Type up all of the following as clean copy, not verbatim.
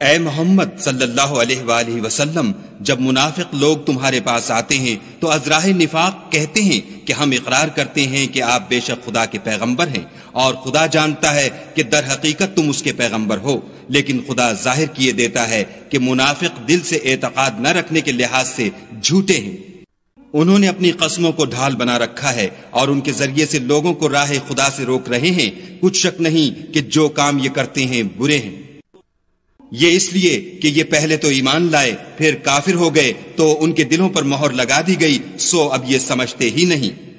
اے محمد صلی اللہ علیہ وآلہ وسلم، جب منافق لوگ تمہارے پاس آتے ہیں تو ازراہ نفاق کہتے ہیں کہ ہم اقرار کرتے ہیں کہ آپ بے شک خدا کے پیغمبر ہیں، اور خدا جانتا ہے کہ در حقیقت تم اس کے پیغمبر ہو، لیکن خدا ظاہر کیے دیتا ہے کہ منافق دل سے اعتقاد نہ رکھنے کے لحاظ سے جھوٹے ہیں۔ انہوں نے اپنی قسموں کو ڈھال بنا رکھا ہے اور ان کے ذریعے سے لوگوں کو راہ خدا سے روک رہے ہیں۔ کچھ شک نہیں کہ جو کام یہ کرتے ہیں برے ہیں۔ یہ اس لیے کہ یہ پہلے تو ایمان لائے، پھر کافر ہو گئے تو ان کے دلوں پر مہر لگا دی گئی، سو اب یہ سمجھتے ہی نہیں۔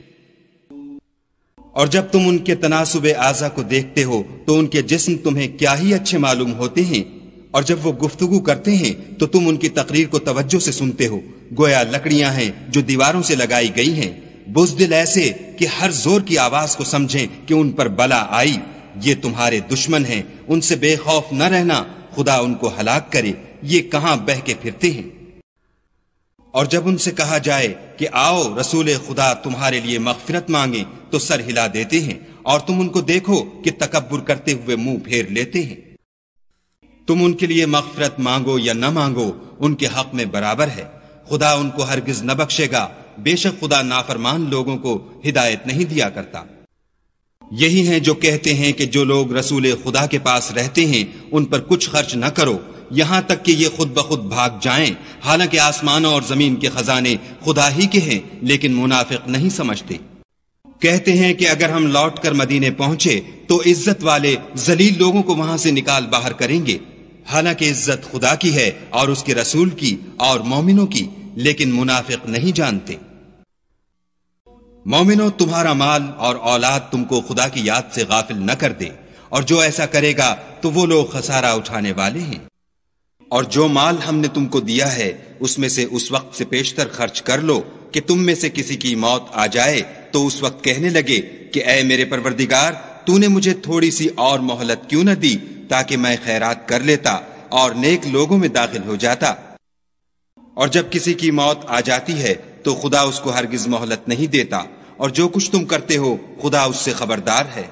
اور جب تم ان کے تناسب اعضا کو دیکھتے ہو تو ان کے جسم تمہیں کیا ہی اچھے معلوم ہوتے ہیں، اور جب وہ گفتگو کرتے ہیں تو تم ان کی تقریر کو توجہ سے سنتے ہو، گویا لکڑیاں ہیں جو دیواروں سے لگائی گئی ہیں، بزدل ایسے کہ ہر زور کی آواز کو سمجھیں کہ ان پر بلا آئی۔ یہ تمہارے دشمن ہیں، ان سے بے خوف نہ رہنا، خدا ان کو ہلاک کرے، یہ کہاں بہہ کے پھرتے ہیں۔ اور جب ان سے کہا جائے کہ آؤ رسول خدا تمہارے لیے مغفرت مانگیں تو سر ہلا دیتے ہیں، اور تم ان کو دیکھو کہ تکبر کرتے ہوئے منہ پھیر لیتے ہیں۔ تم ان کے لیے مغفرت مانگو یا نہ مانگو، ان کے حق میں برابر ہے، خدا ان کو ہرگز نہ بخشے گا، بے شک خدا نافرمان لوگوں کو ہدایت نہیں دیا کرتا۔ یہی ہیں جو کہتے ہیں کہ جو لوگ رسول خدا کے پاس رہتے ہیں ان پر کچھ خرچ نہ کرو، یہاں تک کہ یہ خود بخود بھاگ جائیں، حالانکہ آسمانوں اور زمین کے خزانے خدا ہی کے ہیں، لیکن منافق نہیں سمجھتے۔ کہتے ہیں کہ اگر ہم لوٹ کر مدینے پہنچے تو عزت والے ذلیل لوگوں کو وہاں سے نکال باہر کریں گے، حالانکہ عزت خدا کی ہے اور اس کے رسول کی اور مومنوں کی، لیکن منافق نہیں جانتے۔ مومنوں، تمہارا مال اور اولاد تم کو خدا کی یاد سے غافل نہ کر دے، اور جو ایسا کرے گا تو وہ لوگ خسارہ اٹھانے والے ہیں۔ اور جو مال ہم نے تم کو دیا ہے اس میں سے اس وقت سے پیشتر خرچ کر لو کہ تم میں سے کسی کی موت آ جائے تو اس وقت کہنے لگے کہ اے میرے پروردگار، تو نے مجھے تھوڑی سی اور مہلت کیوں نہ دی تاکہ میں خیرات کر لیتا اور نیک لوگوں میں داخل ہو جاتا۔ اور جب کسی کی موت آ جاتی ہے تو خدا اس کو ہرگز مہلت نہیں دیتا، اور جو کچھ تم کرتے ہو خدا اس سے خبردار ہے۔